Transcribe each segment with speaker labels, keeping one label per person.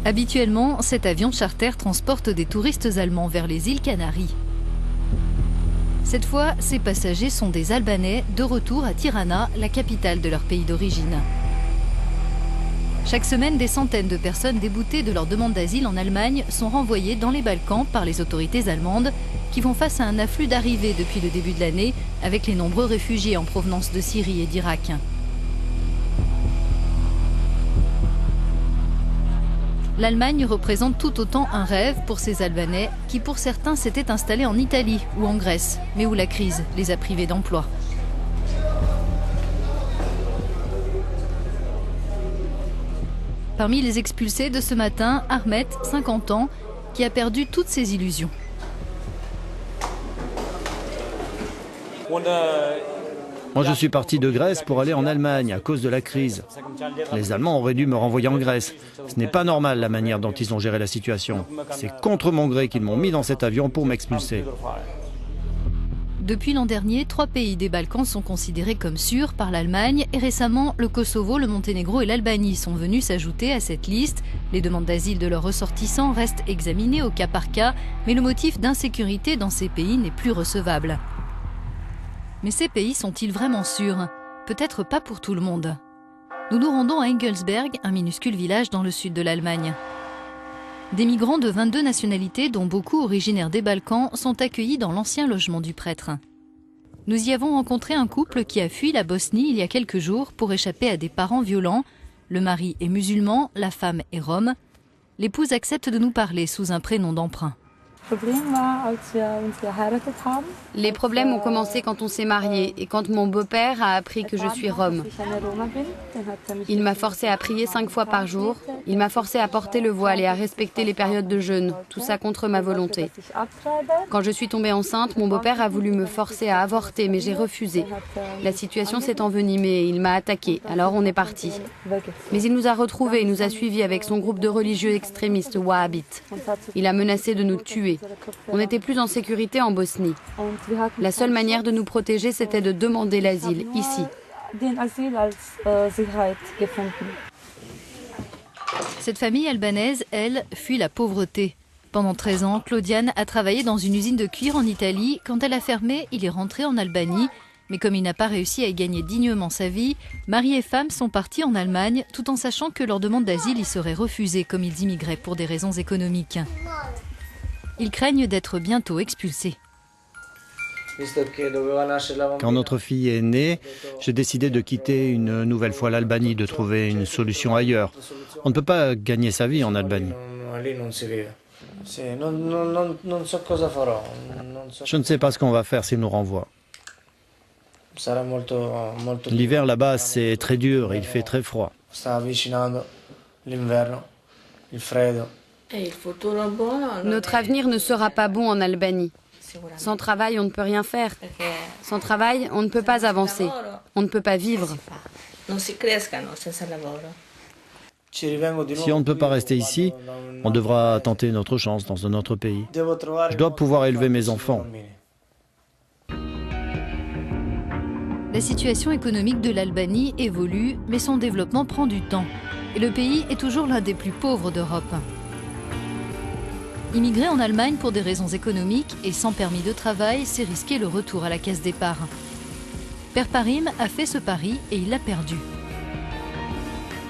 Speaker 1: Habituellement, cet avion charter transporte des touristes allemands vers les îles Canaries. Cette fois, ces passagers sont des Albanais de retour à Tirana, la capitale de leur pays d'origine. Chaque semaine, des centaines de personnes déboutées de leur demande d'asile en Allemagne sont renvoyées dans les Balkans par les autorités allemandes qui font face à un afflux d'arrivées depuis le début de l'année avec les nombreux réfugiés en provenance de Syrie et d'Irak. L'Allemagne représente tout autant un rêve pour ces Albanais qui pour certains s'étaient installés en Italie ou en Grèce, mais où la crise les a privés d'emploi. Parmi les expulsés de ce matin, Ahmet, 50 ans, qui a perdu toutes ses illusions.
Speaker 2: Moi, je suis parti de Grèce pour aller en Allemagne à cause de la crise. Les Allemands auraient dû me renvoyer en Grèce. Ce n'est pas normal la manière dont ils ont géré la situation. C'est contre mon gré qu'ils m'ont mis dans cet avion pour m'expulser.
Speaker 1: Depuis l'an dernier, 3 pays des Balkans sont considérés comme sûrs par l'Allemagne et récemment, le Kosovo, le Monténégro et l'Albanie sont venus s'ajouter à cette liste. Les demandes d'asile de leurs ressortissants restent examinées au cas par cas, mais le motif d'insécurité dans ces pays n'est plus recevable. Mais ces pays sont-ils vraiment sûrs? Peut-être pas pour tout le monde. Nous nous rendons à Engelsberg, un minuscule village dans le sud de l'Allemagne. Des migrants de 22 nationalités, dont beaucoup originaires des Balkans, sont accueillis dans l'ancien logement du prêtre. Nous y avons rencontré un couple qui a fui la Bosnie il y a quelques jours pour échapper à des parents violents. Le mari est musulman, la femme est rome. L'épouse accepte de nous parler sous un prénom d'emprunt.
Speaker 3: Les problèmes ont commencé quand on s'est marié et quand mon beau-père a appris que je suis rome. Il m'a forcé à prier 5 fois par jour, il m'a forcé à porter le voile et à respecter les périodes de jeûne, tout ça contre ma volonté. Quand je suis tombée enceinte, mon beau-père a voulu me forcer à avorter, mais j'ai refusé. La situation s'est envenimée et il m'a attaquée, alors on est parti. Mais il nous a retrouvés et nous a suivis avec son groupe de religieux extrémistes wahhabites. Il a menacé de nous tuer. On n'était plus en sécurité en Bosnie. La seule manière de nous protéger, c'était de demander l'asile, ici.
Speaker 1: Cette famille albanaise, elle, fuit la pauvreté. Pendant 13 ans, Claudiane a travaillé dans une usine de cuir en Italie. Quand elle a fermé, il est rentré en Albanie. Mais comme il n'a pas réussi à y gagner dignement sa vie, mari et femme sont partis en Allemagne, tout en sachant que leur demande d'asile y serait refusée comme ils immigraient pour des raisons économiques. Ils craignent d'être bientôt expulsés.
Speaker 2: Quand notre fille est née, j'ai décidé de quitter une nouvelle fois l'Albanie, de trouver une solution ailleurs. On ne peut pas gagner sa vie en Albanie. Je ne sais pas ce qu'on va faire s'ils nous renvoient. L'hiver là-bas, c'est très dur, il fait très froid.
Speaker 3: Notre avenir ne sera pas bon en Albanie. Sans travail, on ne peut rien faire. Sans travail, on ne peut pas avancer. On ne peut pas vivre.
Speaker 2: Si on ne peut pas rester ici, on devra tenter notre chance dans un autre pays. Je dois pouvoir élever mes enfants.
Speaker 1: La situation économique de l'Albanie évolue, mais son développement prend du temps. Et le pays est toujours l'un des plus pauvres d'Europe. Immigrer en Allemagne pour des raisons économiques et sans permis de travail, c'est risquer le retour à la case départ. Père Parim a fait ce pari et il l'a perdu.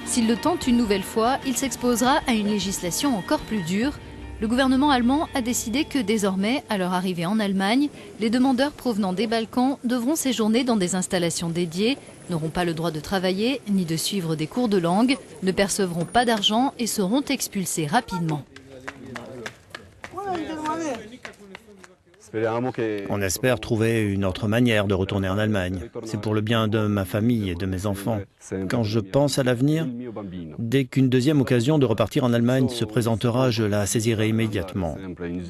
Speaker 1: S'il le tente une nouvelle fois, il s'exposera à une législation encore plus dure. Le gouvernement allemand a décidé que désormais, à leur arrivée en Allemagne, les demandeurs provenant des Balkans devront séjourner dans des installations dédiées, n'auront pas le droit de travailler ni de suivre des cours de langue, ne percevront pas d'argent et seront expulsés rapidement.
Speaker 2: On espère trouver une autre manière de retourner en Allemagne. C'est pour le bien de ma famille et de mes enfants. Quand je pense à l'avenir, dès qu'une deuxième occasion de repartir en Allemagne se présentera, je la saisirai immédiatement.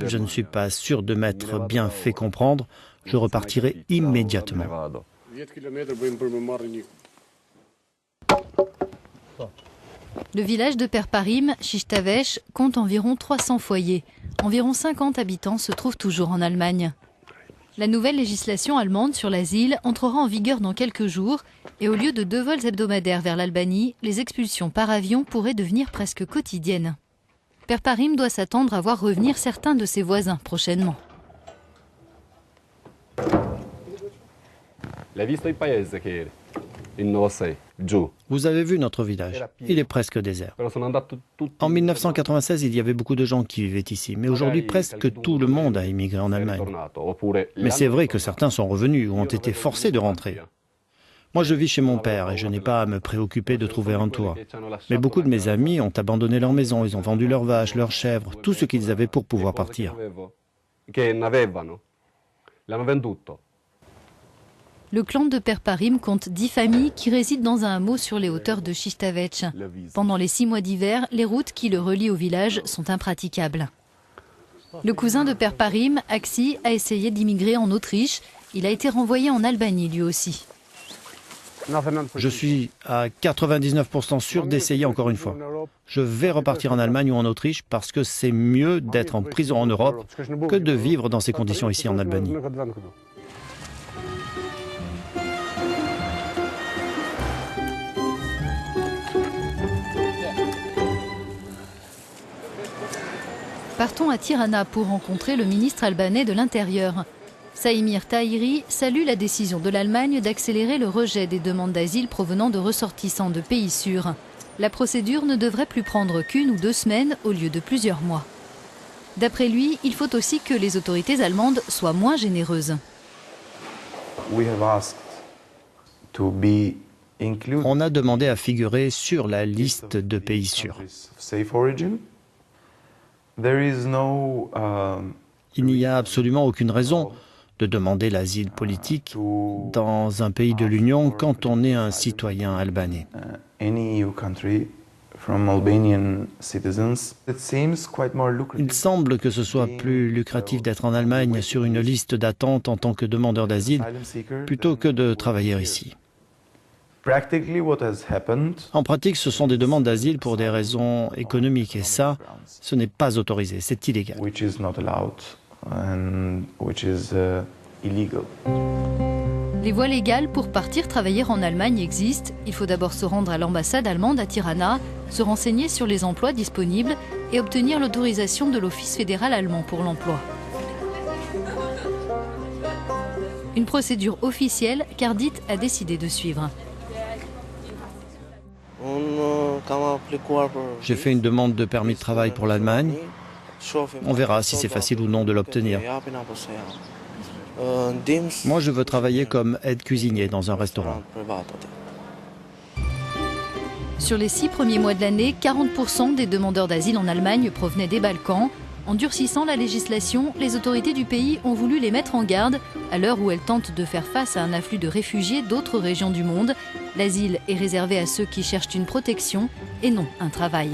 Speaker 2: Je ne suis pas sûr de m'être bien fait comprendre. Je repartirai immédiatement.
Speaker 1: Le village de Père Parim, Chistavesh, compte environ 300 foyers. Environ 50 habitants se trouvent toujours en Allemagne. La nouvelle législation allemande sur l'asile entrera en vigueur dans quelques jours et au lieu de 2 vols hebdomadaires vers l'Albanie, les expulsions par avion pourraient devenir presque quotidiennes. Perparim doit s'attendre à voir revenir certains de ses voisins prochainement.
Speaker 2: Vous avez vu notre village, il est presque désert. En 1996, il y avait beaucoup de gens qui vivaient ici, mais aujourd'hui presque tout le monde a immigré en Allemagne. Mais c'est vrai que certains sont revenus ou ont été forcés de rentrer. Moi, je vis chez mon père et je n'ai pas à me préoccuper de trouver un toit. Mais beaucoup de mes amis ont abandonné leur maison, ils ont vendu leurs vaches, leurs chèvres, tout ce qu'ils avaient pour pouvoir partir.
Speaker 1: Le clan de Perparim compte 10 familles qui résident dans un hameau sur les hauteurs de Chistavec. Pendant les 6 mois d'hiver, les routes qui le relient au village sont impraticables. Le cousin de Perparim, Aksi, a essayé d'immigrer en Autriche. Il a été renvoyé en Albanie lui aussi.
Speaker 2: Je suis à 99% sûr d'essayer encore une fois. Je vais repartir en Allemagne ou en Autriche parce que c'est mieux d'être en prison en Europe que de vivre dans ces conditions ici en Albanie.
Speaker 1: Partons à Tirana pour rencontrer le ministre albanais de l'Intérieur. Saïmir Tahiri salue la décision de l'Allemagne d'accélérer le rejet des demandes d'asile provenant de ressortissants de pays sûrs. La procédure ne devrait plus prendre qu'1 ou 2 semaines au lieu de plusieurs mois. D'après lui, il faut aussi que les autorités allemandes soient moins généreuses.
Speaker 2: On a demandé à figurer sur la liste de pays sûrs. Il n'y a absolument aucune raison de demander l'asile politique dans un pays de l'Union quand on est un citoyen albanais. Il semble que ce soit plus lucratif d'être en Allemagne sur une liste d'attente en tant que demandeur d'asile plutôt que de travailler ici. En pratique, ce sont des demandes d'asile pour des raisons économiques et ça, ce n'est pas autorisé, c'est illégal.
Speaker 1: Les voies légales pour partir travailler en Allemagne existent. Il faut d'abord se rendre à l'ambassade allemande à Tirana, se renseigner sur les emplois disponibles et obtenir l'autorisation de l'Office fédéral allemand pour l'emploi. Une procédure officielle qu'Ardit a décidé de suivre.
Speaker 2: J'ai fait une demande de permis de travail pour l'Allemagne. On verra si c'est facile ou non de l'obtenir. Moi, je veux travailler comme aide cuisinier dans un restaurant.
Speaker 1: Sur les 6 premiers mois de l'année, 40% des demandeurs d'asile en Allemagne provenaient des Balkans. En durcissant la législation, les autorités du pays ont voulu les mettre en garde à l'heure où elles tentent de faire face à un afflux de réfugiés d'autres régions du monde. L'asile est réservé à ceux qui cherchent une protection et non un travail.